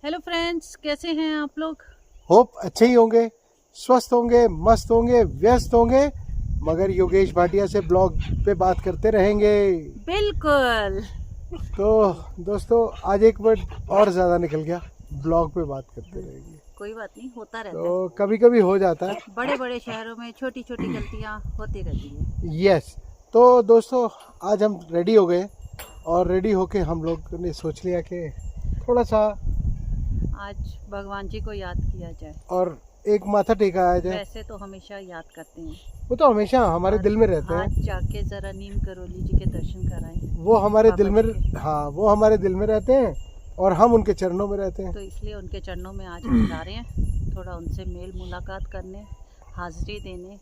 Hello friends, कैसे हैं आप लोग? होप अच्छे ही होंगे, स्वस्थ होंगे, मस्त होंगे, व्यस्त होंगे, मगर योगेश भाटिया से ब्लॉग पे बात करते रहेंगे। बिल्कुल। तो दोस्तों आज एक वर्ड और ज़्यादा निकल गया, ब्लॉग पे बात करते रहेंगे। कोई बात नहीं, होता रहता तो कभी कभी हो जाता है। है। बड़े बड़े शहरों में छोटी छोटी गलतियाँ होती रहती है। यस। तो दोस्तों आज हम रेडी हो गए और रेडी होके हम लोग ने सोच लिया कि थोड़ा सा आज भगवान जी को याद किया जाए। और एक माथा टेका आया जाए। वैसे तो हमेशा याद करते हैं, वो तो हमेशा हमारे दिल में रहते हैं। आज जाके जरा नीम करोली जी के दर्शन कराएं। वो हमारे बाबा दिल में, जी के। हाँ वो हमारे दिल में रहते हैं और हम उनके चरणों में रहते हैं। तो इसलिए उनके चरणों में आज हम जा रहे हैं, थोड़ा उनसे मेल मुलाकात करने, हाजिरी देने।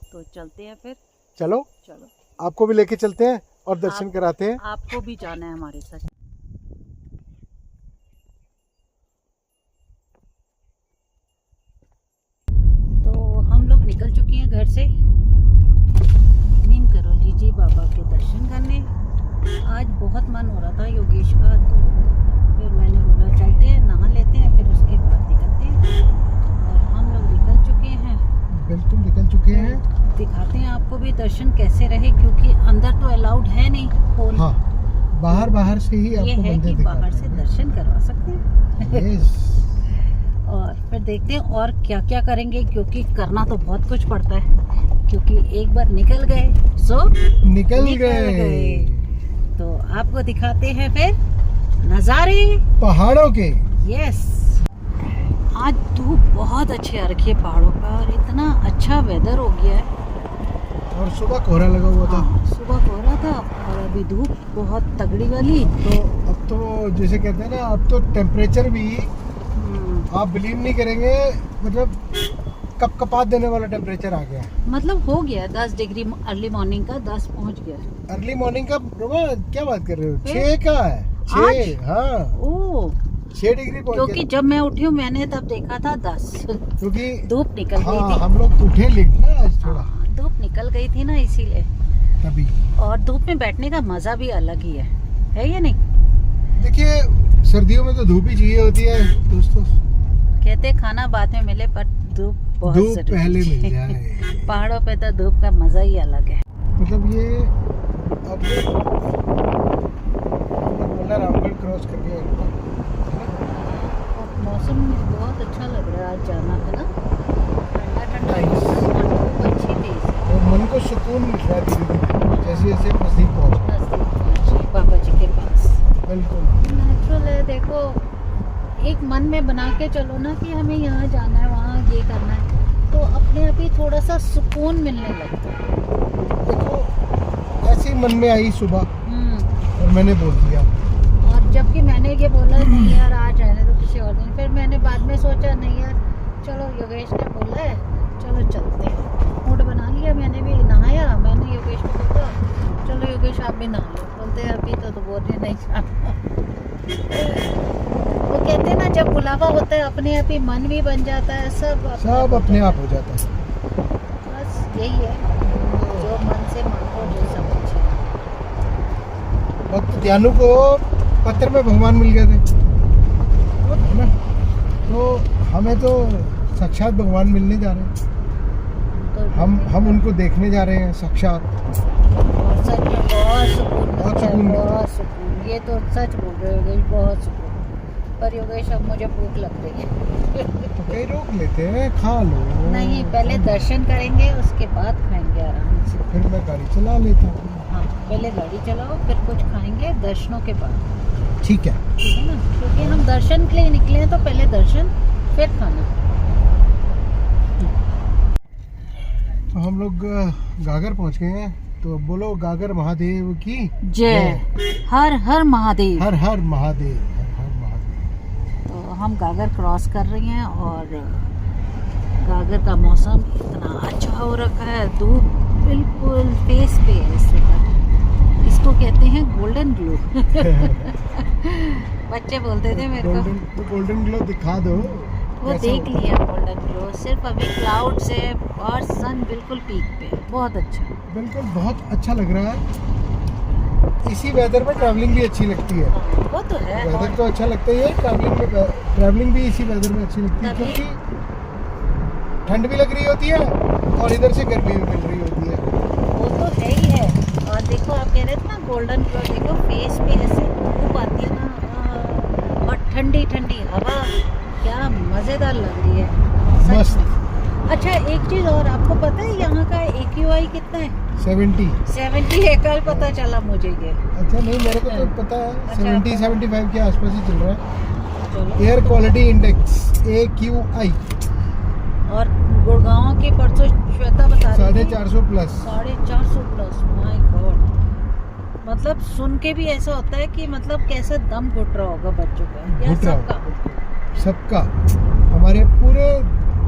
तो चलते हैं फिर। चलो चलो, आपको भी लेके चलते हैं और दर्शन कराते हैं। आपको भी जाना है हमारे साथ। तो हम लोग निकल चुके हैं घर से नीम करोली जी बाबा के दर्शन करने। आज बहुत मन हो रहा था योगेश का, तो फिर मैंने बोला चलते हैं, नहा लेते हैं, फिर उसके बाद निकलते हैं। और हम लोग निकल चुके हैं। बिल्कुल निकल चुके हैं। दिखाते हैं आपको भी दर्शन कैसे रहे, क्योंकि अंदर तो अलाउड है नहीं फोन। हाँ, बाहर से ही ये आपको है मंदिर कि बाहर से दर्शन करवा सकते हैं। यस। और फिर देखते हैं और क्या क्या करेंगे, क्योंकि करना तो बहुत कुछ पड़ता है, क्योंकि एक बार निकल गए सो निकल गए। तो आपको दिखाते हैं फिर नज़ारे पहाड़ों के। यस। आज धूप बहुत अच्छी आ रखी है पहाड़ों पर और इतना अच्छा वेदर हो गया है। और सुबह कोहरा लगा हुआ था। हाँ, सुबह कोहरा था और अभी धूप बहुत तगड़ी वाली। तो अब तो जैसे कहते हैं ना, अब तो टेम्परेचर भी आप बिलीव नहीं करेंगे, मतलब कपकपात देने वाला टेम्परेचर आ गया है। मतलब हो गया 10 डिग्री अर्ली मॉर्निंग का, 10 पहुंच गया। अर्ली मॉर्निंग का क्या बात कर रहे हो? फिर? 6 का है। 6, हाँ ओ 6 डिग्री पहुंच क्योंकि गया। जब मैं उठी हूँ मैंने तब देखा था 10। क्योंकि धूप निकल गई हाँ थी। हम लोग उठे लेट ना आज थोड़ा, हाँ, धूप निकल गई थी ना, इसीलिए। तभी। और धूप में बैठने का मजा भी अलग ही है या नहीं? देखिए सर्दियों में तो धूप ही चाहिए होती है दोस्तों। कहते खाना बाद में मिले पर धूप बहुत धूप जरूरी पहले है। मिल जाए। पहाड़ों पे तो धूप का मजा ही अलग है। मतलब ये अब बोला रामगढ़ क्रॉस कर गया। और मौसम बहुत अच्छा लग रहा है आज जाना, है ना? ठंडा ठंडा Nice. मौसम, धूप अच्छी तेज है। और मन को सुकून मिल रहा है धीरे-धीरे, जैसे जैसे नजदीक पहुंच। नजदीक पहुंचे बाबा जी के पास। बिल्कुल नेचुरल है। देखो, एक मन में बना के चलो ना कि हमें यहाँ जाना है, वहाँ ये करना है, तो अपने आप ही थोड़ा सा सुकून मिलने लगता है। देखो ऐसे ही मन में आई सुबह और मैंने बोल दिया। और जबकि मैंने ये बोला नहीं यार आज रहने तो किसी और दिन, फिर मैंने बाद में सोचा नहीं यार चलो योगेश ने बोला है चलो चलते हैं। मूड बना लिया, मैंने भी नहाया। मैंने योगेश को बोला चलो योगेश आप भी नहा लो। बोलते हैं अभी तो बोल रहे नहीं जाना। वो कहते हैं ना जब बुलावा होता है अपने आप ही मन भी बन जाता है, सब अपने आप हो जाता है। बस यही है, जो मन से मांगो जो सब अच्छा। भक्त ज्ञानू को पत्थर में भगवान मिल गए थे, है ना? तो हमें तो साक्षात भगवान मिलने जा रहे हैं। तो हम उनको देखने जा रहे हैं साक्षात। और सच में बहुत सुकून बहुत मिलता है, सुकून मिलता है। बहुत सुकून। ये तो सच बोल रहे हो योगेश, बहुत सुकून। पर योगेश अब मुझे भूख लग रही है। तो कहीं रोक लेते हैं, खा लो। नहीं, पहले दर्शन करेंगे उसके बाद खाएंगे आराम से। फिर मैं गाड़ी चला लेता हूँ। हाँ, पहले गाड़ी चलाओ फिर कुछ खाएंगे दर्शनों के बाद। ठीक है। ठीक है ना, क्योंकि हम दर्शन के लिए निकले हैं, तो पहले दर्शन फिर खाना। तो हम लोग गागर पहुँच गए हैं। तो बोलो गागर महादेव की जय। हर हर महादेव। हर हर महादेव, हर हर महादेव। तो हम गागर क्रॉस कर रही हैं और गागर का मौसम इतना अच्छा हो रखा है, धूप बिल्कुल फेस पे है इस वक्त। इसको कहते हैं गोल्डन ग्लो। बच्चे बोलते थे मेरे को। तो गोल्डन ग्लो दिखा दो। वो देख लिया गोल्डन ग्लो, सिर्फ अभी क्लाउड से और सन बिल्कुल पीक पे, बहुत अच्छा। बिल्कुल बहुत अच्छा लग रहा है। इसी वेदर में ट्रैवलिंग भी अच्छी लगती है। वो तो है। वेदर तो अच्छा लगता ही है, ट्रैवलिंग भी इसी वेदर में अच्छी लगती है, तभी- क्योंकि ठंड भी लग रही होती है और इधर से गर्मी भी मिल रही होती है। वो तो है ही है। और देखो आप कह रहे थे ना गोल्डन कलर, देखो फेस पे ऐसे धूप आती है ना, और ठंडी ठंडी हवा, क्या मज़ेदार लग रही है सच मस्त। में। अच्छा एक चीज़ और, आपको पता है यहाँ का AQI कितना है? 70 है, कल पता चला मुझे ये। अच्छा नहीं, मेरे को तो पता है। अच्छा, 70-75 के आसपास ही चल रहा है। चलो। एयर क्वालिटी इंडेक्स AQI और गुड़गांव के परसों श्वेता बता रही थी 450 प्लस। 450 प्लस। माय गॉड, मतलब सुन के भी ऐसा होता है कि मतलब कैसा दम घुट रहा होगा बच्चों का या घुट रहा सबका। सबका, हमारे पूरे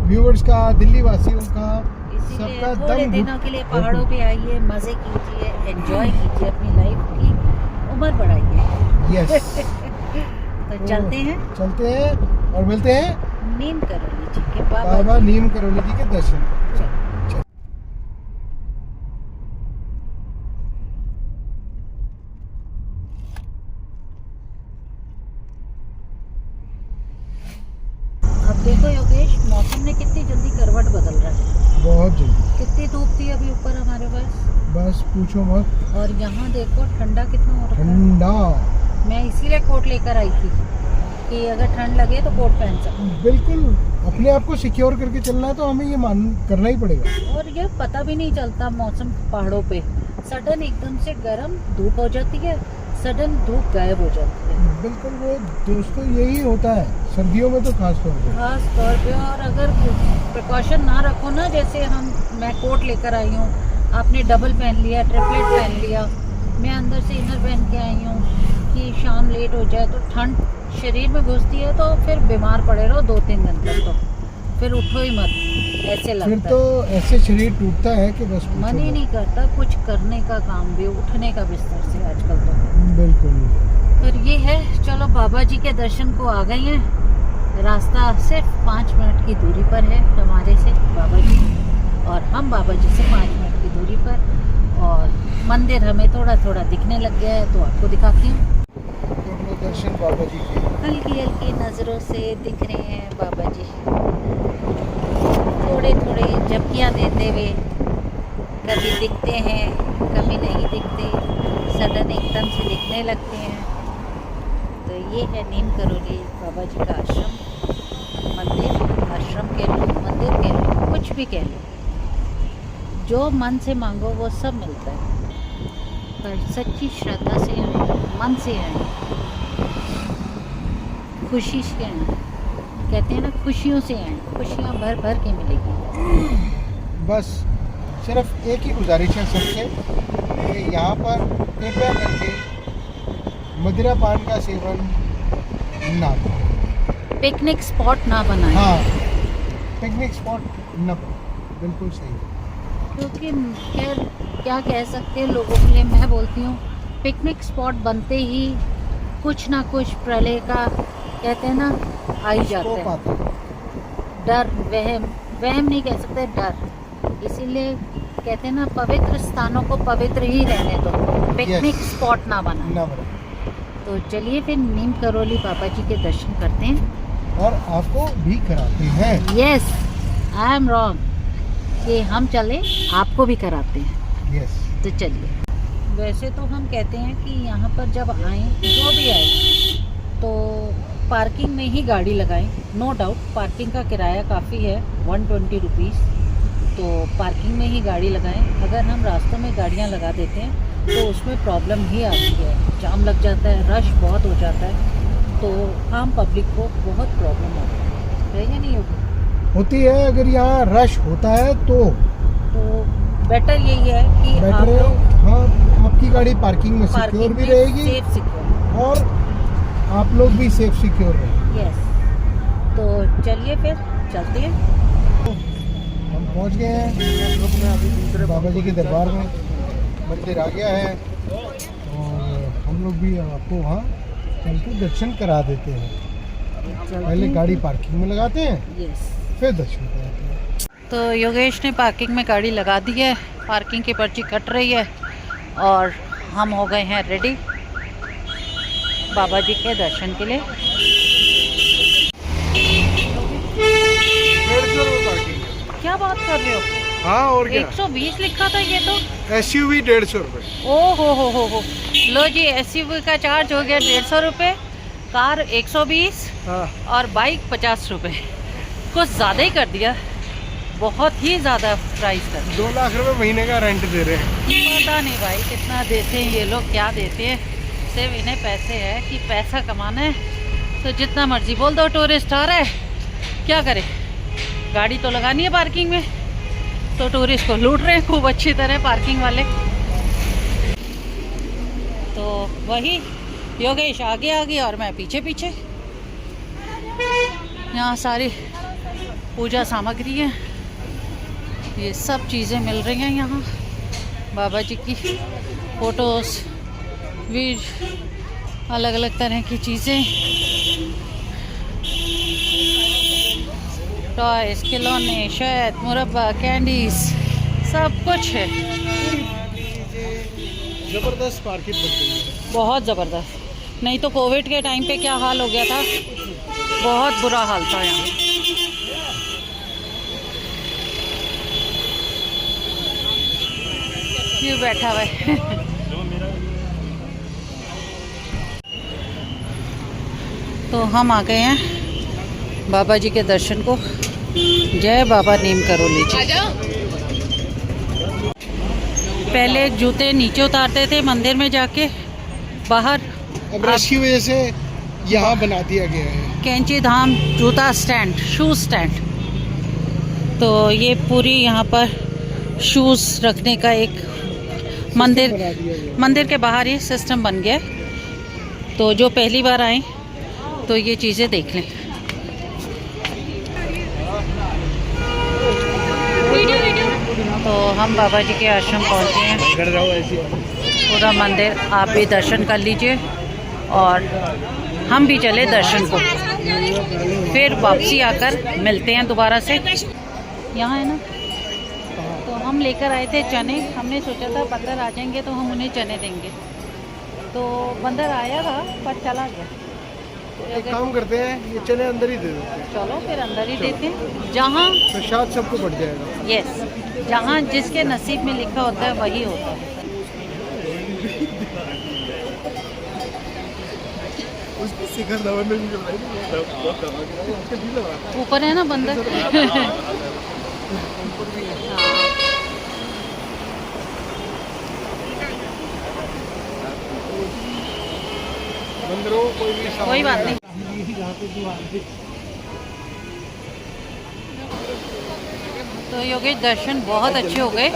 व्यूअर्स का, दिल्ली वासियों का, इसीलिए सबका थोड़े दम दिनों के लिए पहाड़ों पे आइए, मजे कीजिए, एंजॉय कीजिए, अपनी लाइफ की उम्र बढ़ाइए। यस। तो चलते हैं, चलते हैं और मिलते हैं नीम करोली जी के बाबा बाबा नीम करोली जी के दर्शन। चलो। अब देखो योगेश, मौसम ने कितनी जल्दी करवट बदल रहा है। बहुत जल्दी, कितनी धूप थी अभी ऊपर हमारे पास, बस पूछो मत। और यहाँ देखो ठंडा कितना हो रहा है। ठंडा, मैं इसीलिए कोट लेकर आई थी कि अगर ठंड लगे तो कोट पहन सकूं। बिल्कुल। अपने आप को सिक्योर करके चलना है तो हमें ये मान करना ही पड़ेगा। और ये पता भी नहीं चलता मौसम पहाड़ों पे, सडन एकदम से गर्म धूप हो जाती है, सडन धूप गायब हो जाती है बिल्कुल, वो दोस्तों यही होता है सर्दियों में तो खास तौर पे। खास तौर पे। और अगर प्रिकॉशन ना रखो ना, जैसे मैं कोट लेकर आई हूँ, आपने डबल पहन लिया, ट्रिपलेट पहन लिया, मैं अंदर से इनर पहन के आई हूँ कि शाम लेट हो जाए तो ठंड शरीर में घुसती है, तो फिर बीमार पड़े रहो 2-3 दिन तक, तो फिर उठो ही मत, ऐसे फिर लगता तो है। ऐसे शरीर टूटता है कि बस पूछो मन ही मत। नहीं करता कुछ करने का, काम भी उठने का बिस्तर से आजकल तो। बिल्कुल। पर ये है, चलो बाबा जी के दर्शन को आ गए हैं। रास्ता सिर्फ 5 मिनट की दूरी पर है हमारे से बाबा जी, और हम बाबा जी से 5 मिनट की दूरी पर। और मंदिर हमें थोड़ा थोड़ा दिखने लग गया है, तो आपको दिखाती हूँ। तो अपने दर्शन बाबा जी के हल्की हल्की नज़रों से दिख रहे हैं बाबा जी, थोड़े थोड़े झपकियाँ देते हुए, कभी दिखते हैं कभी नहीं दिखते, सडन एकदम से दिखने लगते हैं। तो ये है नीम करोली बाबा जी का आश्रम, मंदिर, आश्रम कह लो, मंदिर कह लो, कुछ भी कह लो, जो मन से मांगो वो सब मिलता है। पर सच्ची श्रद्धा से आए, मन से आए, खुशी से आए, कहते हैं ना खुशियों से आए, खुशियाँ भर भर के मिलेगी। बस सिर्फ एक ही गुजारिश है सबसे कि यहाँ पर कृपया करके मदिरा पान का सेवन ना करें। पिकनिक स्पॉट ना बनाए। हाँ, पिकनिक स्पॉट न बने। बिल्कुल सही। क्योंकि खैर क्या कह सकते हैं लोगों के लिए, मैं बोलती हूँ पिकनिक स्पॉट बनते ही कुछ ना कुछ प्रलय का, कहते हैं ना, आ ही जाता स्कोप है। आता है। डर, वहम नहीं कह सकते, डर। इसीलिए कहते हैं ना, पवित्र स्थानों को पवित्र ही रहने दो, पिकनिक स्पॉट ना बनाए। ना बने। तो चलिए फिर नीम करोली बाबा जी के दर्शन करते हैं, और आपको भी कराते हैं। यस, आई एम रॉन्ग कि हम चले आपको भी कराते हैं। यस। तो चलिए। वैसे तो हम कहते हैं कि यहाँ पर जब आएँ, जो भी आए, तो पार्किंग में ही गाड़ी लगाएं। नो डाउट पार्किंग का किराया काफ़ी है, 120 रुपीज़, तो पार्किंग में ही गाड़ी लगाएं। अगर हम रास्तों में गाड़ियाँ लगा देते हैं तो उसमें प्रॉब्लम ही आती है, जाम लग जाता है, रश बहुत हो जाता है, तो आम पब्लिक को बहुत प्रॉब्लम होती है या नहीं होती है। अगर यहाँ रश होता है तो बेटर यही है कि आप बेटर है। लोग हाँ, आपकी गाड़ी पार्किंग में सिक्योर भी रहेगी सेफ सिक्योर। और आप लोग भी सेफ सिक्योर रहेंगे। यस। तो चलिए फिर चलते हैं। हम पहुँच गए हैं बाबा जी के दरबार में, मंदिर आ गया है और हम लोग भी आपको वहाँ चल के दर्शन करा देते हैं। पहले गाड़ी पार्किंग में लगाते हैं, यस। फिर दर्शन कराते हैं। तो योगेश ने पार्किंग में गाड़ी लगा दी है, पार्किंग की पर्ची कट रही है और हम हो गए हैं रेडी बाबा जी के दर्शन के लिए। 150 रुपये पार्किंग। क्या बात कर रहे हो? हाँ और क्या, 120 लिखा था ये तो। SUV 150 रुपये। ओ हो। लो जी, SUV का चार्ज हो गया 150 रुपये, कार 120 हाँ और बाइक 50 रुपये। कुछ ज़्यादा ही कर दिया, बहुत ही ज़्यादा प्राइस कर दिया। 2 लाख रुपए महीने का रेंट दे रहे हैं। पता नहीं भाई कितना देते हैं ये लोग, क्या देते हैं। सिर्फ इन्हें पैसे है कि पैसा कमाना है, तो जितना मर्जी बोल दो टूरिस्ट आ रहा है, क्या करे, गाड़ी तो लगानी है पार्किंग में, तो टूरिस्ट को लूट रहे हैं खूब अच्छी तरह पार्किंग वाले। तो वही योगेश आगे और मैं पीछे। यहाँ सारी पूजा सामग्री है, ये सब चीज़ें मिल रही हैं यहाँ। बाबा जी की फोटोज़, वीर, अलग अलग तरह की चीज़ें, टॉयज, खिलौने, शहद, मुरब्बा, कैंडीज, सब कुछ है। जबरदस्त मार्केट बन गई है। बहुत ज़बरदस्त। नहीं तो कोविड के टाइम पे क्या हाल हो गया था, बहुत बुरा हाल था यहाँ। ये बैठा हुआ है। तो हम आ गए हैं बाबा जी के दर्शन को। जय बाबा नीम करोली जी। पहले जूते नीचे उतारते थे मंदिर में जाके बाहर, अब रश की वजह से यहाँ बना दिया गया है कैंची धाम जूता स्टैंड, शूज स्टैंड। तो ये पूरी यहाँ पर शूज़ रखने का एक मंदिर के बाहर ही सिस्टम बन गया। तो जो पहली बार आए तो ये चीज़ें देख लें। तो हम बाबा जी के आश्रम पहुँचे हैं। पूरा मंदिर आप भी दर्शन कर लीजिए और हम भी चले दर्शन को, फिर वापसी आकर मिलते हैं दोबारा से। यहाँ है ना, तो हम लेकर आए थे चने। हमने सोचा था बंदर आ जाएंगे तो हम उन्हें चने देंगे, तो बंदर आया था पर चला गया। एक काम करते हैं, ये चने अंदर ही दे देते हैं। चलो फिर अंदर ही देते हैं, जहाँ प्रसाद सबको बढ़ जाएगा। यस, जहाँ जिसके नसीब में लिखा होता है वही होता है। ऊपर है ना बंदर। बंदरों कोई बात नहीं। तो योगेश दर्शन बहुत अच्छे हो गए।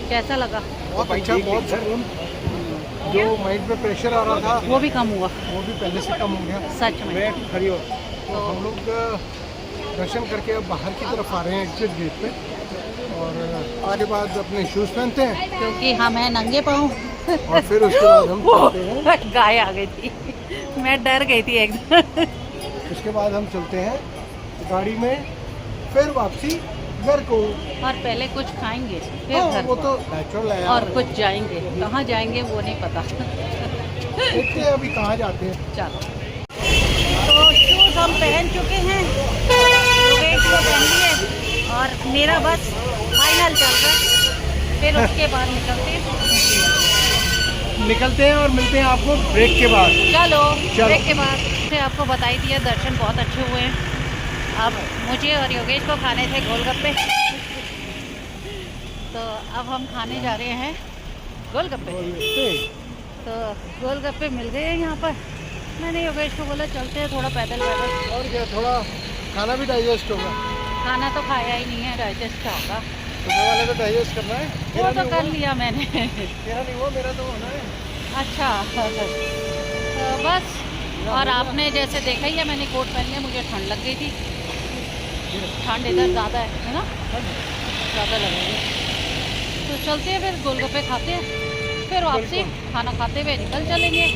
कैसा लगा? बहुत अच्छा, बहुत सुकून। जो माइंड पे प्रेशर आ रहा था वो भी कम हुआ, वो भी पहले से कम हो गया। सच में। खड़ी हो। तो हम लोग दर्शन करके अब बाहर की तरफ आ रहे हैं एग्जिट गेट पे, और उसके बाद अपने शूज़ पहनते हैं, क्योंकि हम हैं नंगे पाँव। और फिर उसके बाद हम चलते हैं। गाय आ गई थी, मैं डर गई थी एकदम। उसके बाद हम चलते हैं गाड़ी में, फिर वापसी घर को। और पहले कुछ खाएंगे फिर हाँ, घर वो को। तो नेचुरल है। और कुछ जाएंगे, कहाँ जाएंगे वो नहीं पता। देखते हैं अभी कहाँ जाते हैं। चलो, तो शूज़ हम पहन चुके हैं, योगेश को पहन लिए, और मेरा बस फाइनल चल रहा है। फिर उसके बाद निकलते हैं और मिलते हैं आपको ब्रेक के बाद। चलो। ब्रेक के बाद फिर आपको बता ही दिया, दर्शन बहुत अच्छे हुए हैं। अब मुझे और योगेश को खाने थे गोलगप्पे, तो अब हम खाने जा रहे हैं गोलगप्पे। तो गोलगप्पे मिल गए हैं यहाँ पर। मैंने योगेश को बोला चलते हैं थोड़ा पैदल। और क्या, थोड़ा खाना भी डाइजेस्ट होगा। खाना तो खाया ही नहीं है, डाइजेस्ट क्या होगा। सुबह वाले तो डाइजेस्ट करना है। वो तो कर लिया मैंने। तेरा नहीं हुआ, मेरा तो होना है। अच्छा। तो बस, और आपने जैसे देखा ही है, मैंने कोट पहन लिया, मुझे ठंड लग गई थी। ठंड इधर ज़्यादा है ना, ज़्यादा लग रही है। तो चलते हैं फिर गोलगप्पे खाते हैं, फिर वापसी खाना खाते हुए निकल चलेंगे।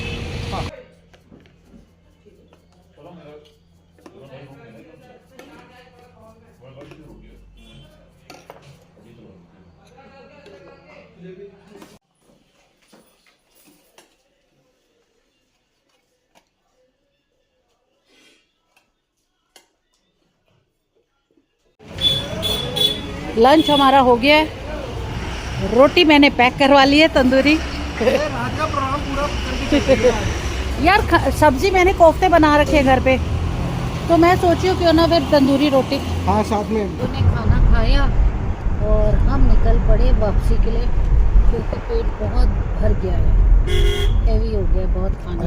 लंच हमारा हो गया है। रोटी मैंने पैक करवा ली है तंदूरी। यार सब्जी मैंने कोफ्ते बना रखे हैं घर पे, तो मैं सोची हूँ क्यों ना फिर तंदूरी रोटी। हाँ साथ में। उन्होंने खाना खाया और हम निकल पड़े वापसी के लिए, क्योंकि पेट बहुत भर गया है, हेवी हो गया है बहुत खाना।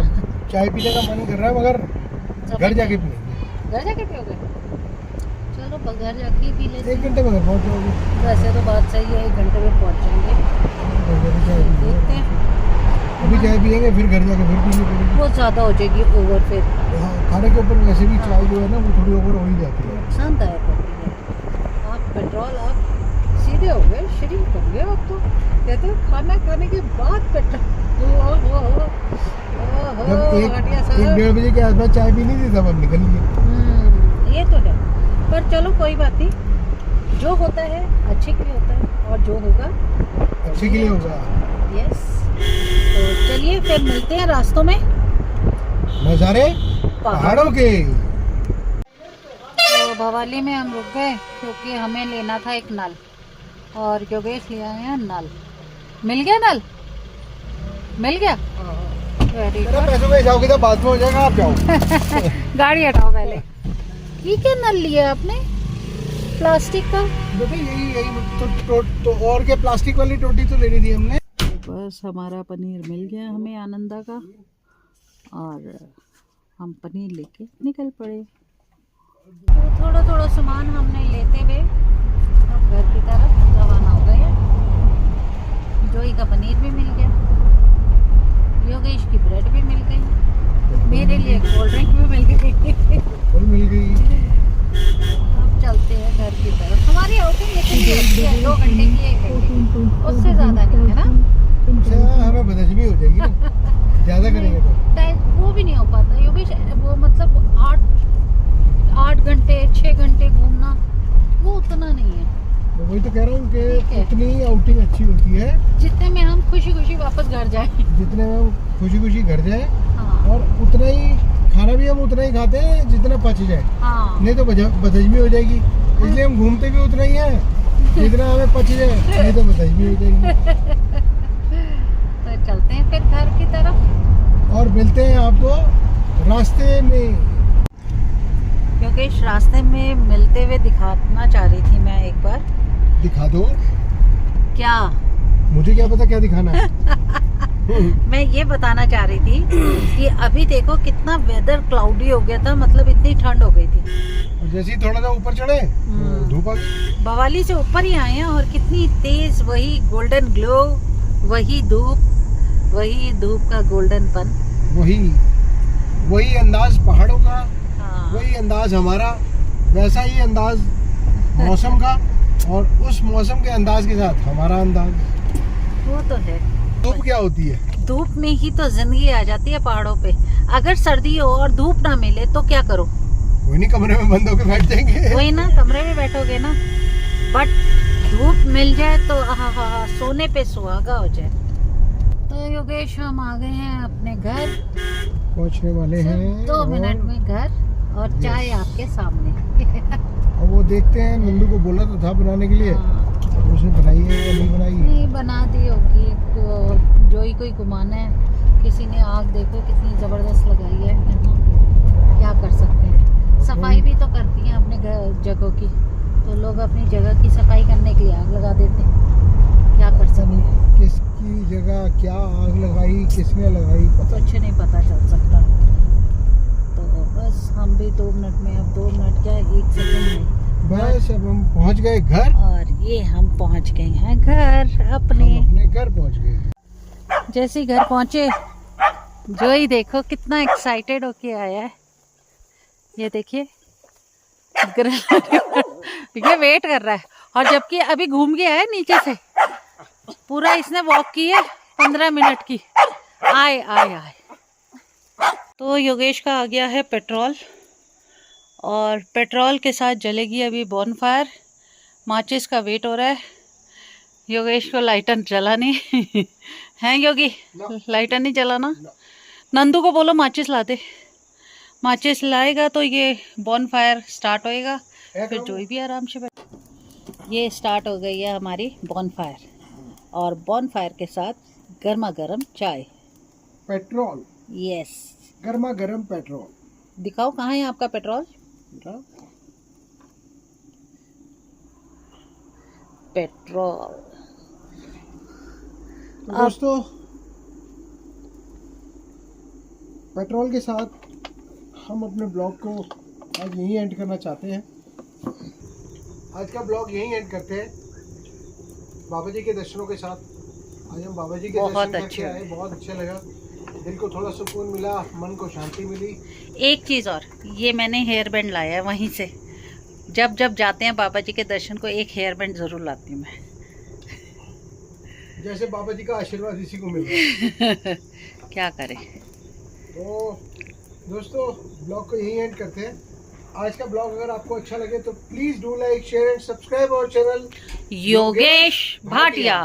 चाय पीने का मन कर रहा है मगर घर जाके पिएंगे। घर जाके पियोगे? चलो घर जाके ही पी लेते 1 घंटे में घर पहुँच जाओगे। वैसे तो बात सही है, 1 घंटे में पहुँच जाएंगे। देखते हैं, अभी चाय पिएंगे फिर घर जाके फिर पीनी पड़ेगी। बहुत ज़्यादा हो जाएगी ओवर फिर। खाने के ऊपर वैसे भी चाय जो है ना वो थोड़ी ओवर हो ही जाती है। नुकसानदायक होती है। आप पेट्रोल आप सीधे हो गए, शरीर हो गए आप तो। कहते हो खाना खाने के बाद पेट्रोल। जब 1-1:30 बजे के आसपास चाय पीनी थी तब हम निकल लिए। ये तो है, पर चलो कोई बात नहीं, जो होता है अच्छे के लिए होता है और जो होगा अच्छे के लिए होगा। यस, तो चलिए फिर मिलते हैं रास्तों में नज़ारे पहाड़ों के। तो भवाली में हम रुक गए क्योंकि हमें लेना था एक नल, और योगेश ले आए हैं नल। मिल गया नल? मिल गया, वेरी गुड। पैसों का हिसाब किताब बाद में हो जाएगा, आप जाओ। गाड़ी हटाओ पहले। ये क्या नल लिया आपने, प्लास्टिक का? देखो यही तो और क्या प्लास्टिक वाली टोटी तो लेनी थी हमने। बस हमारा पनीर मिल गया हमें आनंदा का, और हम पनीर लेके निकल पड़े। तो थोड़ा थोड़ा सामान हमने लेते हुए अब घर की तरफ रवाना हो गए। जोई का पनीर भी मिल गया, योगेश की ब्रेड भी मिल गई, मेरे लिए कोल्ड ड्रिंक भी मिल गई। अब चलते हैं घर की तरफ। हमारी आउटिंग इतनी होती है 2 घंटे की, 1 घंटे, उससे ज़्यादा नहीं है ना। हमें बदहजमी हो जाएगी ना ज़्यादा करेंगे तो। टाइम वो भी नहीं हो पाता योगेश, वो मतलब 8 घंटे 6 घंटे घूमना वो उतना नहीं है। मैं वही तो कह रहा हूँ कि उतनी आउटिंग अच्छी होती है जितने में हम खुशी खुशी वापस घर जाए। जितने में हम खुशी खुशी घर जाए। हाँ। और उतना ही खाना भी हम उतना ही खाते हैं जितना पच जाए। हाँ। नहीं तो बदहजमी हो जाएगी, इसलिए हम घूमते भी उतना ही है जितना हमें पच जाए, नहीं तो बदहजमी हो जाएगी। तो चलते हैं फिर घर की तरफ और मिलते हैं आपको रास्ते में। क्योंकि इस रास्ते में मिलते हुए दिखाना चाह रही थी मैं एक बार। दिखा दो। क्या? मुझे क्या पता क्या दिखाना है। मैं ये बताना चाह रही थी कि अभी देखो कितना वेदर क्लाउडी हो गया था, मतलब इतनी ठंड हो गई थी। और जैसे ही थोड़ा सा ऊपर चढ़े धूप आ गई। बवाली से ऊपर ही आए हैं और कितनी तेज, वही गोल्डन ग्लो, वही धूप का गोल्डनपन, वही अंदाज पहाड़ों का। हाँ। वही अंदाज हमारा, वैसा ही अंदाज मौसम का, और उस मौसम के अंदाज के साथ हमारा अंदाज। वो तो है। धूप क्या होती है? धूप में ही तो जिंदगी आ जाती है पहाड़ों पे। अगर सर्दी हो और धूप ना मिले तो क्या करो? वही नहीं, कमरे में बंद होकर बैठ जाएंगे। वही ना, कमरे में बैठोगे ना। बट धूप मिल जाए तो सोने पे सुहागा हो जाए। तो योगेश हम आ गए हैं अपने घर, पहुंचने वाले हैं 2 मिनट में घर, और चाय आपके सामने। और वो देखते हैं, नंदू को बोला तो था बनाने के लिए, उसने बनाई है या नहीं बनाई? नहीं, बना दी होगी, तो जोई को ही घुमाना है। किसी ने आग देखो कितनी जबरदस्त लगाई है यहाँ, क्या कर सकते हैं। सफाई भी तो करती हैं अपने जगहों की, तो लोग अपनी जगह की सफाई करने के लिए आग लगा देते हैं, क्या कर सकते हैं। किसकी जगह क्या आग लगाई, किसने लगाई, कुछ नहीं पता चल सकता। तो बस हम भी 2 मिनट में, अब 2 मिनट क्या 1 सेकंड में, बस अब हम पहुंच गए घर। और ये हम पहुंच गए हैं घर अपने घर पहुंच गए। जैसे ही घर पहुंचे, जोई देखो कितना एक्साइटेड होके आया है। ये देखिए ये वेट कर रहा है, और जबकि अभी घूम गया है नीचे से, पूरा इसने वॉक की है 15 मिनट की। आए आए आए। तो योगेश का आ गया है पेट्रोल, और पेट्रोल के साथ जलेगी अभी बॉनफायर। माचिस का वेट हो रहा है। योगेश को लाइटर जला नहीं है योगी, ना। लाइटर नहीं जलाना। ना। नंदू को बोलो माचिस ला दे, माचिस लाएगा तो ये बॉन फायर स्टार्ट होएगा, फिर जोई भी आराम से बैठ। ये स्टार्ट हो गई है हमारी बॉन फायर, और बॉन फायर के साथ गर्मा गर्म चाय। पेट्रोल, यस, गर्मा गर्म पेट्रोल। दिखाओ कहाँ है आपका पेट्रोल। पेट्रोल तो दोस्तों, पेट्रोल के साथ हम अपने ब्लॉग को आज यहीं एंड करना चाहते हैं। आज का ब्लॉग यहीं एंड करते हैं बाबा जी के दर्शनों के साथ। आज हम बाबा जी के बहुत दर्शन अच्छे करके आए, बहुत अच्छा लगा, दिल को थोड़ा सुकून मिला, मन को शांति मिली। एक चीज़ और, ये मैंने हेयर बैंड लाया है वहीं से। जब जब जाते हैं बाबा जी के दर्शन को एक हेयर बैंड ज़रूर लाती हूँ मैं। जैसे बाबा जी का आशीर्वाद इसी को मिल रहा है। क्या करें। तो दोस्तों, ब्लॉग को यहीं एंड करते हैं। आज का ब्लॉग अगर आपको अच्छा लगे तो please do like, share and subscribe our channel Yogesh Bhatia.